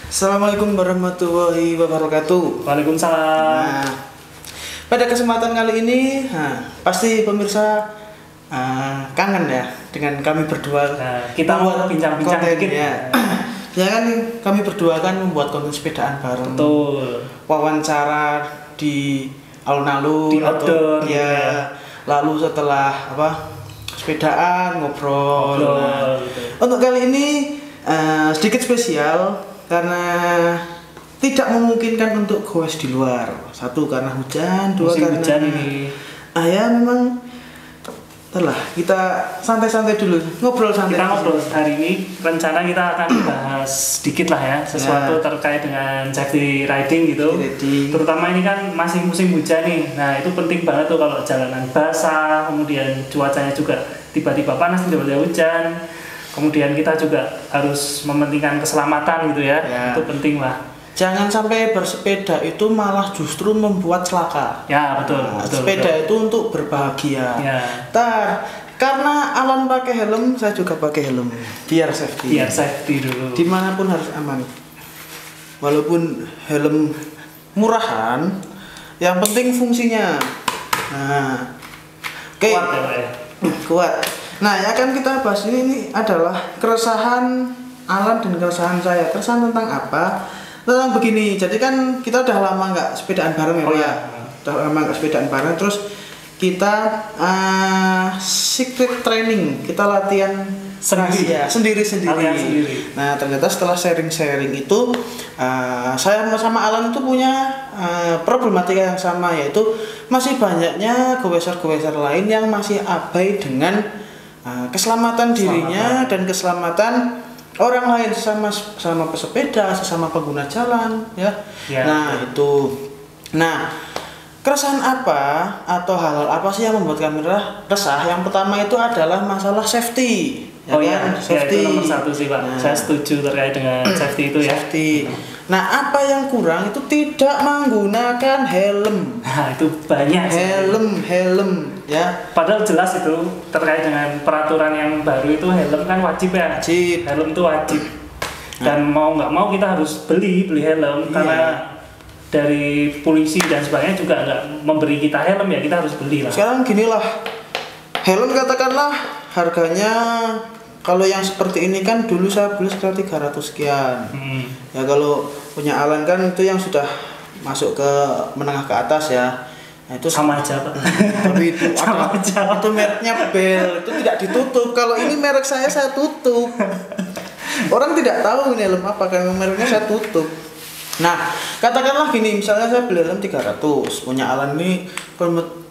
Assalamualaikum warahmatullahi wabarakatuh. Waalaikumsalam. Nah, pada kesempatan kali ini, pasti pemirsa kangen ya dengan kami berdua. Nah, kita mau bincang-bincang dikit ya. Ya kan kami berdua kan membuat konten sepedaan bareng. Betul. Wawancara di alun-alun Di outdoor, ya. ya. Lalu setelah sepedaan ngobrol. Nah, Betul. untuk kali ini sedikit spesial karena tidak memungkinkan untuk goes di luar. Satu karena hujan, dua Musim karena hujan ini. Ya memang telah kita santai-santai dulu, ngobrol santai. Kita ngobrol hari ini rencana kita akan bahas sedikit lah ya sesuatu terkait dengan safety riding gitu. Terutama ini kan masih musim hujan nih. Nah, itu penting banget tuh kalau jalanan basah, kemudian cuacanya juga tiba-tiba panas, tiba-tiba hujan. Kemudian kita juga harus mementingkan keselamatan gitu ya. Itu penting lah. Jangan sampai bersepeda itu malah justru membuat celaka. Ya, betul. Sepeda itu untuk berbahagia. Ya. Karena Alan pakai helm, saya juga pakai helm. Biar safety. Biar safety dulu. Dimanapun harus aman. Walaupun helm murahan, yang penting fungsinya. Nah, oke. Kuat ya, Pak ya? Kuat. Nah, yang akan kita bahas ini adalah keresahan Alan dan keresahan saya. Keresahan tentang apa? Tentang begini. Jadi kan kita udah lama nggak sepedaan bareng ya, Pak ya. Udah lama nggak sepedaan bareng. Terus kita secret training. Kita latihan sendiri. Nah, ternyata setelah sharing-sharing itu saya sama Alan itu punya problematika yang sama, yaitu masih banyaknya goeser-goeser lain yang masih abai dengan keselamatan dirinya dan keselamatan orang lain, sesama pesepeda, sesama pengguna jalan ya. Nah, itu. Nah, keresahan apa atau hal-hal apa sih yang membuat kami resah? Yang pertama itu adalah masalah safety. Safety. Ya, itu nomor satu sih, Pak. Saya setuju terkait dengan safety itu ya. Nah, apa yang kurang itu tidak menggunakan helm. Nah, itu banyak sih. Helm ya. Padahal jelas itu terkait dengan peraturan yang baru itu helm kan wajib ya. Helm itu wajib. Dan mau nggak mau kita harus beli helm karena dari polisi dan sebagainya juga nggak memberi kita helm ya, kita harus beli lah. Sekarang ginilah, helm katakanlah harganya kalau yang seperti ini kan dulu saya beli sekitar 300 sekian. Ya kalau punya Alan kan itu yang sudah masuk ke menengah ke atas ya. Nah, itu sama aja, Pak. Tapi itu sama aja. Itu mereknya Bell, itu tidak ditutup. Kalau ini merek saya tutup. Orang tidak tahu ini helm apa, karena mereknya saya tutup. Nah, katakanlah gini, misalnya saya beli helm 300, punya Alan ini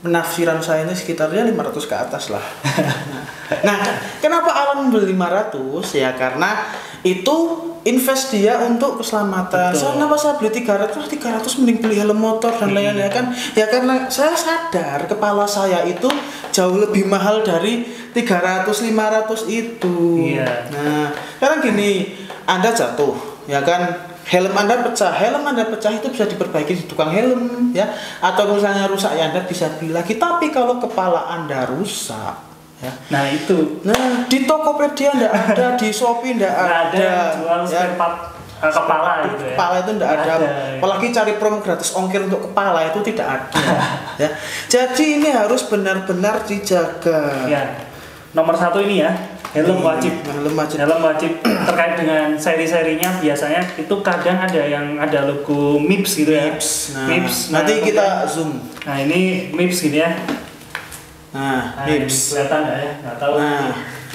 penafsiran saya ini sekitarnya 500 ke atas lah. Nah, kenapa Alan beli 500? Ya karena itu invest dia untuk keselamatan. Kenapa saya beli 300? 300 mending beli helm motor dan lain-lain kan. Ya karena saya sadar kepala saya itu jauh lebih mahal dari 300 500 itu. Nah, sekarang gini, Anda jatuh, ya kan? Helm Anda pecah itu bisa diperbaiki di tukang helm ya, atau misalnya rusak ya Anda bisa beli lagi. Tapi kalau kepala Anda rusak ya, di Tokopedia enggak ada, di Shopee enggak ada jual spare part kepala gitu ya. Kepala itu enggak ada. Apalagi cari promo gratis ongkir untuk kepala itu tidak ada ya. Jadi ini harus benar-benar dijaga. Ya. Nomor satu ini ya, helm wajib. Helm wajib. Terkait dengan seri-serinya biasanya itu kadang ada yang ada logo MIPS gitu ya. MIPS. Nanti kita zoom. Nah, ini MIPS gitu ya. Nah, MIPS. Kelihatan nggak ya? Nggak tahu.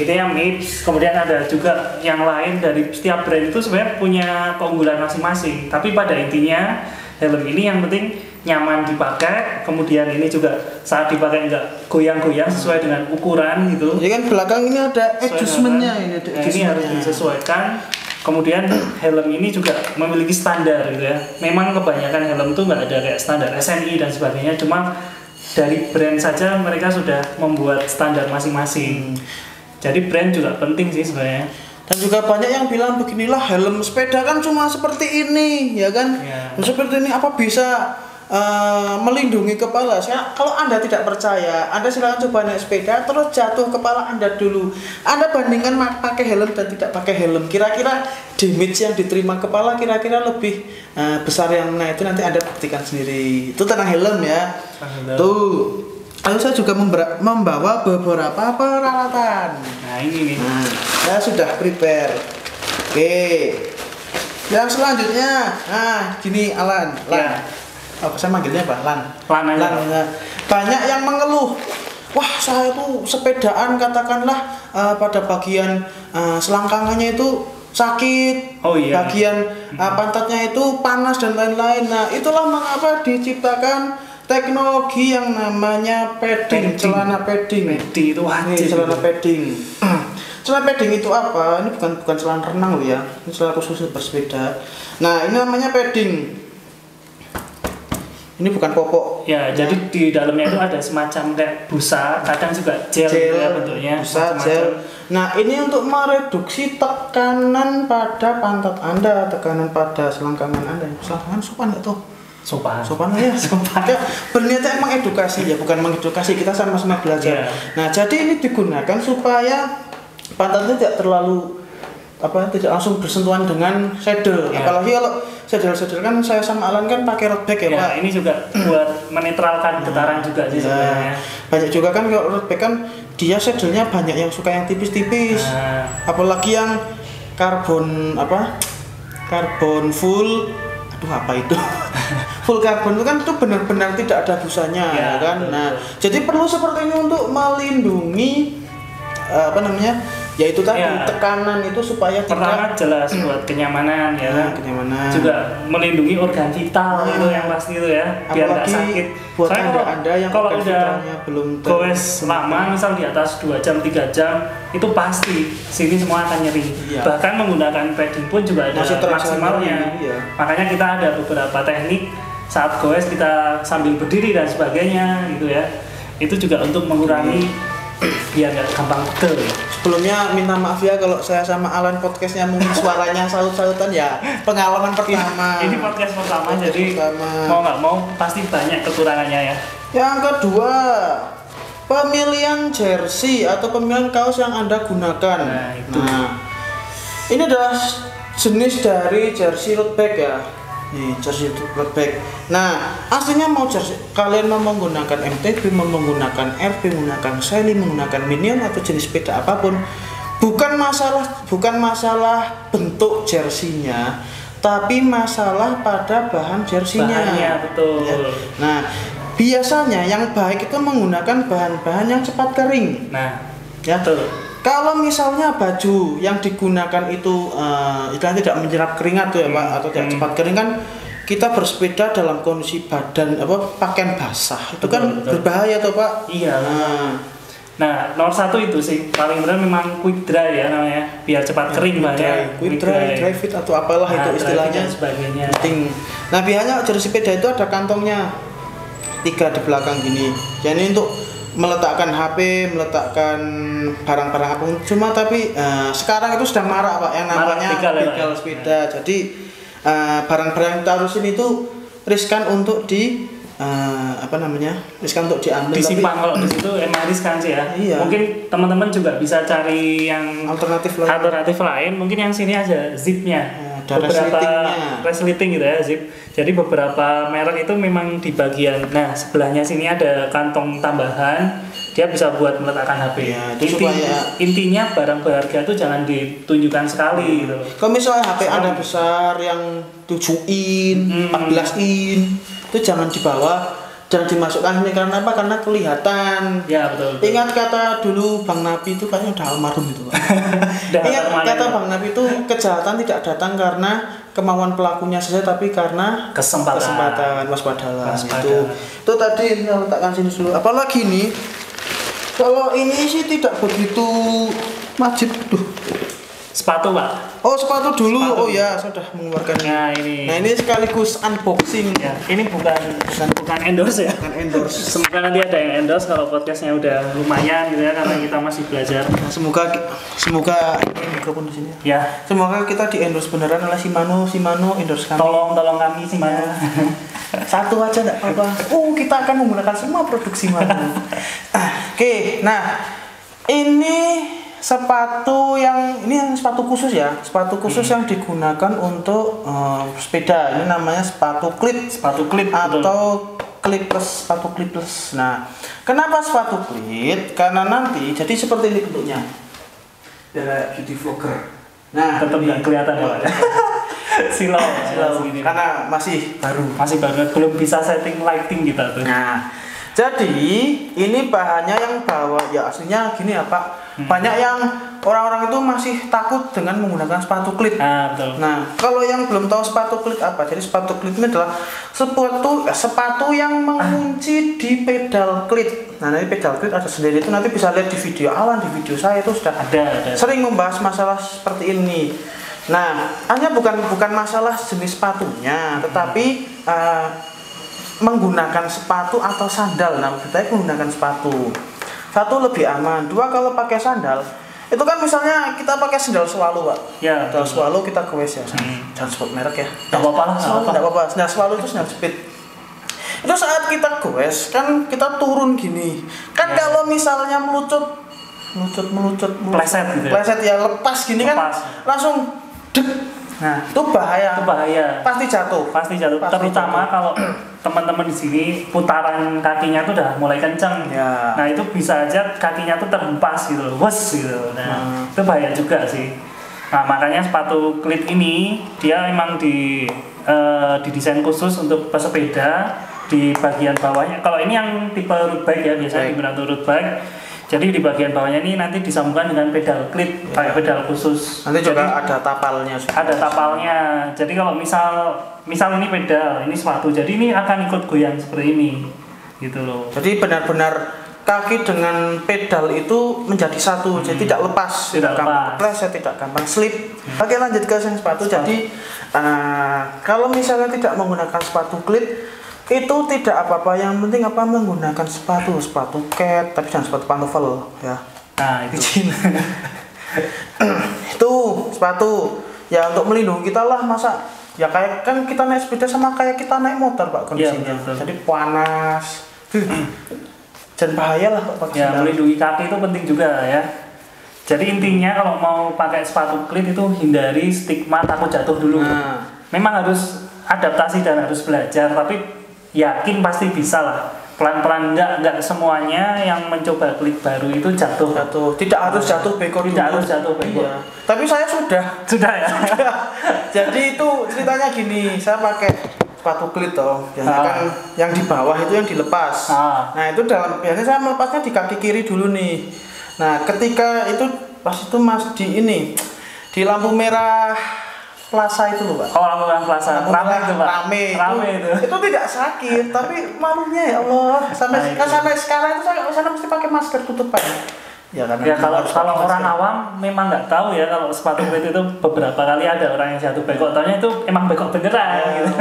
Ini yang MIPS. Kemudian ada juga yang lain dari setiap brand itu sebenarnya punya keunggulan masing-masing. Tapi pada intinya helm ini yang penting nyaman dipakai, kemudian ini juga saat dipakai nggak goyang-goyang sesuai dengan ukuran gitu. Jadi kan belakang ini ada adjustmentnya ini harus disesuaikan. Kemudian helm ini juga memiliki standar gitu ya. Memang kebanyakan helm tuh nggak ada kayak standar SNI dan sebagainya, cuma dari brand saja mereka sudah membuat standar masing-masing. Jadi brand juga penting sih sebenarnya. Dan juga banyak yang bilang beginilah, helm sepeda kan cuma seperti ini, ya kan? Seperti ini apa bisa melindungi kepala. Kalau Anda tidak percaya, Anda silakan coba naik sepeda terus jatuh kepala Anda dulu. Anda bandingkan pakai helm dan tidak pakai helm. Kira-kira damage yang diterima kepala kira-kira lebih besar yang mana, itu nanti Anda buktikan sendiri. Itu tentang helm ya. Tuh. Lalu saya juga membawa beberapa peralatan. Nah, ini nih. Saya sudah prepare. Oke. Yang selanjutnya, gini Alan. Ya. Saya manggilnya apa? Lan. Ya. Banyak yang mengeluh, wah saya tuh sepedaan katakanlah pada bagian selangkangannya itu sakit, bagian pantatnya itu panas dan lain-lain. Nah itulah mengapa diciptakan teknologi yang namanya padding. Celana padding. Itu wajib. Celana padding. Celana padding itu apa? Ini bukan celana renang loh ya. Ini celana khusus bersepeda. Nah ini namanya padding. Ini bukan popok. Ya, jadi di dalamnya itu ada semacam kayak busa, kadang juga gel ya bentuknya. Busa, gel. Nah, ini untuk mereduksi tekanan pada pantat Anda, tekanan pada selangkangan Anda. Selangkangan sopan enggak tuh? Sopan ya, sopan. Ya, berniat emang edukasi ya, bukan mengedukasi, kita sama-sama belajar. Yeah. Nah, jadi ini digunakan supaya pantatnya tidak terlalu tidak langsung bersentuhan dengan saddle. Apalagi kalau saddle kan saya sama Alan kan pakai road bag ya, Pak. Ini juga buat menetralkan getaran juga sih sebenarnya. Banyak juga kan kalau road bag kan dia saddle-nya banyak yang suka yang tipis-tipis. Apalagi yang karbon full. Aduh apa itu? Full karbon itu kan itu benar-benar tidak ada busanya ya kan. Betul. Nah, jadi perlu seperti ini untuk melindungi yaitu tadi tekanan itu supaya pertama jelas buat kenyamanan ya, kenyamanan juga melindungi organ vital itu yang pasti itu ya, biar nggak sakit. Buat anda yang kalau udah belum goes lama, misal di atas 2 jam 3 jam itu pasti sini semua akan nyeri. Bahkan menggunakan padding pun juga ada maksimalnya. Makanya kita ada beberapa teknik saat goes kita sambil berdiri dan sebagainya gitu ya, itu juga untuk mengurangi biar nggak gampang pegel. Sebelumnya minta maaf ya kalau saya sama Alan podcastnya mungkin suaranya saut-sautan ya, pengalaman pertama. Ini podcast pertama, jadi mau nggak mau pasti banyak kekurangannya ya. Yang kedua, pemilihan jersey atau pemilihan kaos yang Anda gunakan. Nah, ini adalah jenis dari jersey road bag ya. Nih, jersey road bag. Nah, aslinya mau jersey, kalian mau menggunakan MTB, mau menggunakan RB, menggunakan Sally, menggunakan Minion atau jenis sepeda apapun, bukan masalah bentuk jersinya, tapi masalah pada bahan jersinya. Bahannya, betul. Ya. Nah, biasanya yang baik itu menggunakan bahan-bahan yang cepat kering. Nah, ya. Betul. Kalau misalnya baju yang digunakan itu tidak menyerap keringat tuh ya Pak, atau tidak cepat kering kan, kita bersepeda dalam kondisi pakaian basah itu kan berbahaya tuh Pak. Iya. Nah, nomor 1 itu sih paling benar memang quick dry ya namanya, biar cepat kering banyak. Quick dry fit atau apalah itu istilahnya. Sebagainya. Penting. Nah, biasanya jersey sepeda itu ada kantongnya 3 di belakang gini. Jadi untuk meletakkan HP, meletakkan barang-barang apa cuma tapi sekarang itu sedang marak Pak yang namanya begal sepeda. Jadi barang-barang yang taruh sini itu riskan untuk riskan untuk diambil, disimpan. Kalau di situ emang riskan sih ya. Iya. Mungkin teman-teman juga bisa cari yang alternatif lain. Mungkin yang sini aja zipnya. Beberapa resleting gitu ya, zip. Jadi beberapa merek itu memang di bagian sebelahnya sini ada kantong tambahan, dia bisa buat meletakkan HP. Ya, intinya barang berharga itu jangan ditunjukkan sekali gitu. Kalau misalnya HP Anda besar yang 7 in, 14 in, itu jangan dibawa. Jangan dimasukkan ini karena apa? Karena kelihatan. Ya betul. Ingat kata dulu Bang Nabi itu kayaknya udah almarhum itu. Ingat kata Bang Nabi itu kejahatan tidak datang karena kemauan pelakunya saja, tapi karena kesempatan. Waspadalah. Itu tadi saya letakkan sini dulu. Apalagi nih, kalau ini sih tidak begitu wajib. Sepatu Pak. Oh sepatu dulu. Sepatu. Oh ya sudah mengeluarkan. Nah ini sekaligus unboxing. Ya, ini bukan endorse ya. Bukan endorse. Semoga nanti ada yang endorse kalau podcastnya udah lumayan gitu ya, karena kita masih belajar. Nah, semoga mikrofon di sini. Ya. Semoga kita di endorse beneran oleh Shimano endorse kami. Tolong kami Shimano. Satu aja enggak apa-apa. Kita akan menggunakan semua produksi Marvel. Oke, nah ini sepatu yang sepatu khusus ya, sepatu khusus yang digunakan untuk sepeda. Ini namanya sepatu klip atau clipless, sepatu clipless. Nah, kenapa sepatu klip? Karena nanti jadi seperti ini bentuknya. Kayak beauty vlogger. Nah, tetap nggak kelihatan ya Pak. Silau karena masih baru, belum bisa setting lighting kita tuh. Nah, jadi ini bahannya yang bawa ya aslinya gini ya Pak. Banyak yang orang-orang itu masih takut dengan menggunakan sepatu klip. Betul. Nah, kalau yang belum tahu sepatu klip apa, jadi sepatu klip ini adalah sepatu yang mengunci di pedal klip. Nah, nanti pedal klip ada sendiri, itu nanti bisa lihat di video Alan, di video saya itu sudah ada. Sering membahas masalah seperti ini. Nah, hanya bukan masalah jenis sepatunya, tetapi menggunakan sepatu atau sandal. Nah, lebih baik menggunakan sepatu. Satu, lebih aman. Dua, kalau pakai sandal itu kan misalnya kita pakai sandal Swallow Pak. Ya. Sandal Swallow kita goes ya. Jangan sebut merek ya. Enggak apa-apa lah. Enggak apa-apa. Sandal Swallow itu sandal speed. Itu saat kita goes kan kita turun gini. Kan kalau misalnya melucut pleset gitu. Pleset ya, lepas gini kan langsung dek. Nah, itu bahaya. Pasti jatuh. Terutama kalau teman-teman di sini putaran kakinya tuh udah mulai kenceng. Ya. Nah, itu bisa aja kakinya tuh terhempas gitu, gitu. Nah, itu bahaya juga sih. Nah, makanya sepatu klip ini dia emang didesain khusus untuk pesepeda di bagian bawahnya. Kalau ini yang tipe road bike ya, biasanya digunakan untuk road bike. Jadi di bagian bawahnya ini nanti disambungkan dengan pedal klip, kayak pedal khusus. Nanti juga ada tapalnya. Ada tapalnya. Jadi kalau misal ini pedal, ini sepatu, jadi ini akan ikut goyang seperti ini, gitu loh. Jadi benar-benar kaki dengan pedal itu menjadi satu, jadi tidak lepas, tidak gampang pleset, tidak gampang slip. Oke, lanjut ke sepatu. Jadi kalau misalnya tidak menggunakan sepatu klip itu tidak apa-apa, yang penting menggunakan sepatu cat, tapi jangan sepatu pantofel ya. Nah, itu itu sepatu ya untuk melindungi kita lah, masa ya kayak kan kita naik sepeda sama kayak kita naik motor Pak kondisinya. Jadi panas dan bahaya lah Pak. Ya, melindungi kaki itu penting juga ya. Jadi intinya kalau mau pakai sepatu klip itu hindari stigma takut jatuh dulu. Memang harus adaptasi dan harus belajar, tapi yakin pasti bisa lah. Pelan-pelan, enggak semuanya yang mencoba klip baru itu jatuh. Tidak harus jatuh beko. Iya. Tapi saya sudah ya. Jadi itu ceritanya gini, saya pakai sepatu klip toh. Biasanya kan yang di bawah itu yang dilepas. Nah, itu biasanya saya melepasnya di kaki kiri dulu nih. Nah, ketika itu pas itu di lampu merah Plaza itu loh Pak. Lampu merah Plaza. Rame itu. Itu tidak sakit, tapi malunya ya Allah. Sampai sekarang itu saya mesti pakai masker tutupan. Ya kalau orang awam memang nggak tahu ya kalau sepatu klip itu beberapa kali ada orang yang jatuh bengkok, taunya itu emang bengkok beneran. Gitu.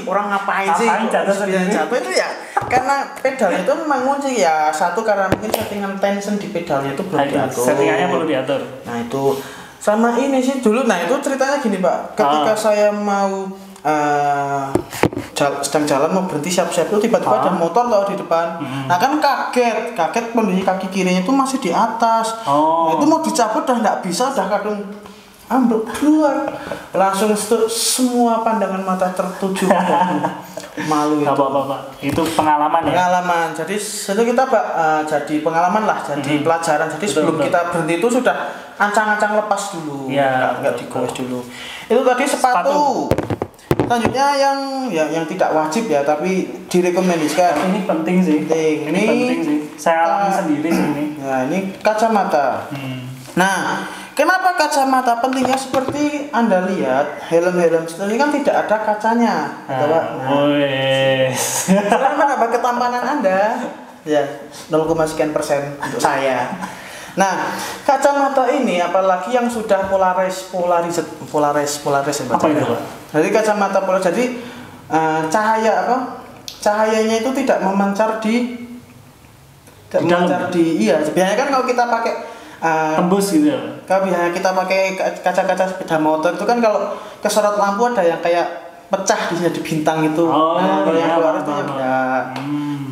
Orang ngapain sih? Jatuh itu ya karena pedalnya itu memang kunci ya. Satu karena mungkin settingan tension di pedalnya itu belum diatur. Settingannya perlu diatur. Nah, itu sama ini sih dulu. Nah, itu ceritanya gini Pak, ketika saya mau sedang jalan mau berhenti siap-siap itu tiba-tiba ada motor tau di depan. Nah, kan kaget kondisi kaki kirinya itu masih di atas. Nah, itu mau dicabut udah nggak bisa, udah kadung ambruk keluar, langsung semua pandangan mata tertuju. Malu itu. Apa itu pengalaman ya. Jadi itu kita jadi pengalaman lah, jadi pelajaran. Jadi sebelum kita berhenti itu sudah ancang-ancang lepas dulu, nggak digoes dulu. Itu tadi sepatu. Selanjutnya yang tidak wajib ya, tapi direkomendasikan. Ini penting sih. Ini penting sih. Saya alami sendiri sih ini. Nah, ini kacamata. Nah, kenapa kacamata pentingnya? Seperti Anda lihat helm-helm ini kan tidak ada kacanya, Karena menambah ketampanan Anda. Ya, 0,sekian persen untuk saya. Nah, kacamata ini apalagi yang sudah polaris ya, apa itu Pak? Jadi kacamata polaris, jadi cahayanya itu tidak memancar di iya. Biasanya kan kalau kita pakai tembus gitu ya. Kalau biasanya kita pakai kaca-kaca sepeda motor itu kan kalau kesorot lampu ada yang kayak pecah di bintang itu. Nah, kalau yang keluar itu ya enggak.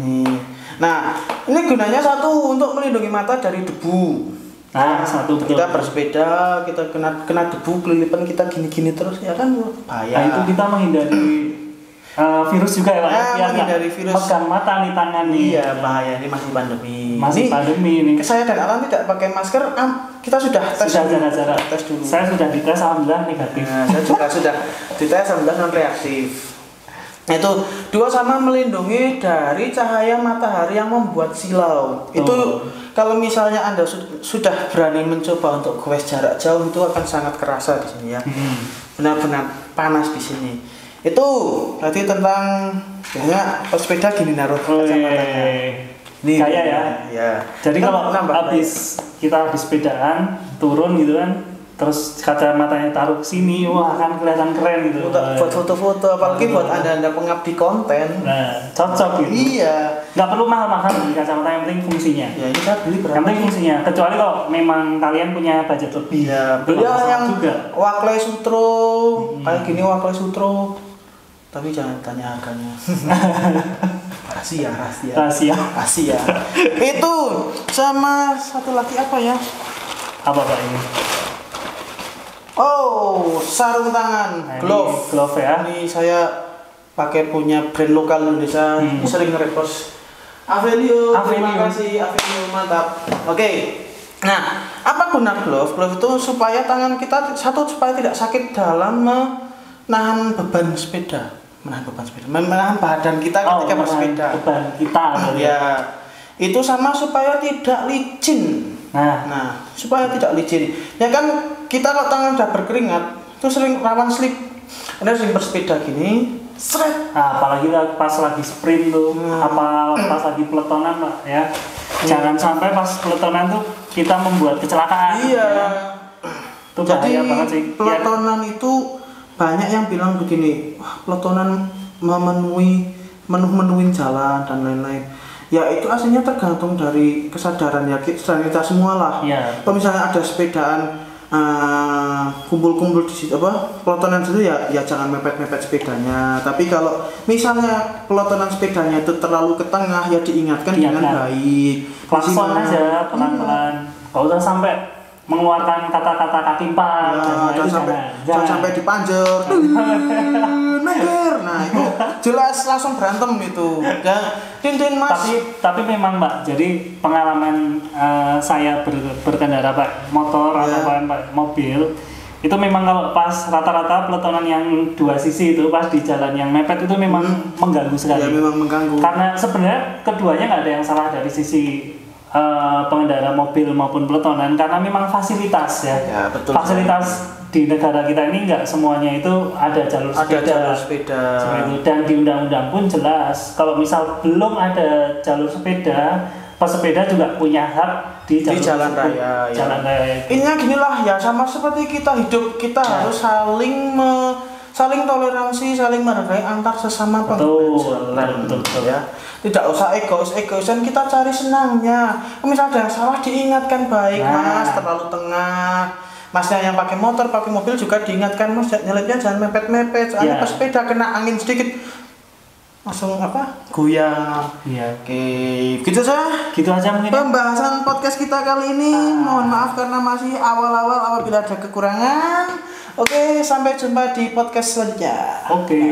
Nih. Nah, ini gunanya satu untuk melindungi mata dari debu. Nah, satu betul. Kita bersepeda, kita kena debu kelilipan kita gini-gini terus ya kan bahaya. Nah, itu kita menghindari virus juga ya Pak. Ya, menghindari virus. Pegang mata nih tangan nih. Iya, bahaya ini masih pandemi. Pandemi ini. Saya dan Alan tidak pakai masker, kita sudah tes dulu. Saya sudah dites alhamdulillah negatif. Nah, saya juga sudah dites alhamdulillah non reaktif. Itu dua sama melindungi dari cahaya matahari yang membuat silau. Itu kalau misalnya Anda sudah berani mencoba untuk goes jarak jauh itu akan sangat kerasa di sini ya. Benar-benar panas di sini. Itu berarti tentang biasanya sepeda gini naruh kacamatanya. Nih kayak ya. Jadi kalau kita habis sepedaan turun gitu kan, terus kacamatanya taruh ke sini, wah akan kelihatan keren gitu. Buat foto-foto, apalagi buat anda pengabdi konten. Nah, cocok gitu. Iya. Nggak perlu mahal-mahal beli kacamata, yang penting fungsinya. Ya ini saya beli berapa? Yang penting fungsinya. Kecuali kalau memang kalian punya budget lebih. Ya, beli yang juga. Wakley Sutro, kayak gini Wakley Sutro. Tapi jangan tanya harganya. rahasia. Itu sama satu lagi apa ya? Apa Pak ini? Oh, sarung tangan, glove ya. Ini saya pakai punya brand lokal Indonesia, sering nge-repost. Avelio, terima kasih Avelio, mantap. Oke. Nah, apa guna glove? Glove itu supaya tangan kita supaya tidak sakit dalam menahan beban sepeda. Menahan badan kita ketika bersepeda. Beban kita. Ya. Itu sama supaya tidak licin. Nah, supaya tidak licin. Ya kan kita kalau tangan udah berkeringat, itu sering rawan slip. Anda sering bersepeda gini, seret. Nah, apalagi pas lagi sprint tuh, apa pas lagi peletonan Pak ya. Jangan sampai pas peletonan tuh kita membuat kecelakaan. Iya. Ya. Itu bahaya banget sih. Peletonan itu banyak yang bilang begini, wah peletonan memenuhi jalan dan lain-lain. Ya itu aslinya tergantung dari kesadaran ya kita semua lah. Ya. Kalau misalnya ada sepedaan kumpul-kumpul di situ pelotonan situ ya jangan mepet-mepet sepedanya. Tapi kalau misalnya pelotonan sepedanya itu terlalu ke tengah ya diingatkan dengan baik. Klakson aja pelan-pelan. Kalau udah sampai mengeluarkan kata-kata kaki empat, jangan sampai dipanjer, nah itu jelas langsung berantem itu, ya tin mas. Tapi memang Pak, jadi pengalaman saya berkendara Pak motor atau Pak mobil itu memang kalau pas rata-rata peletonan yang dua sisi itu pas di jalan yang mepet itu memang mengganggu sekali. Ya memang mengganggu. Karena sebenarnya keduanya nggak ada yang salah dari sisi pengendara mobil maupun peletonan karena memang fasilitas ya betul, fasilitas di negara kita ini nggak semuanya itu ada jalur sepeda. Dan di undang-undang pun jelas kalau misal belum ada jalur sepeda, pesepeda juga punya hak di jalan raya. Intinya ginilah ya, sama seperti kita hidup, kita harus saling toleransi, saling menghargai antar sesama pengguna jalan. Betul. Ya. Tidak usah egoisan, kita cari senangnya. Misal ada yang salah diingatkan baik, Mas, terlalu tengah. Masnya yang pakai motor, pakai mobil juga diingatkan, Mas, nyelipnya jangan mepet-mepet. Soalnya pas sepeda kena angin sedikit langsung goyang. Oke, gitu aja mungkin pembahasan podcast kita kali ini. Mohon maaf karena masih awal-awal apabila ada kekurangan. Oke, sampai jumpa di podcast selanjutnya. Oke.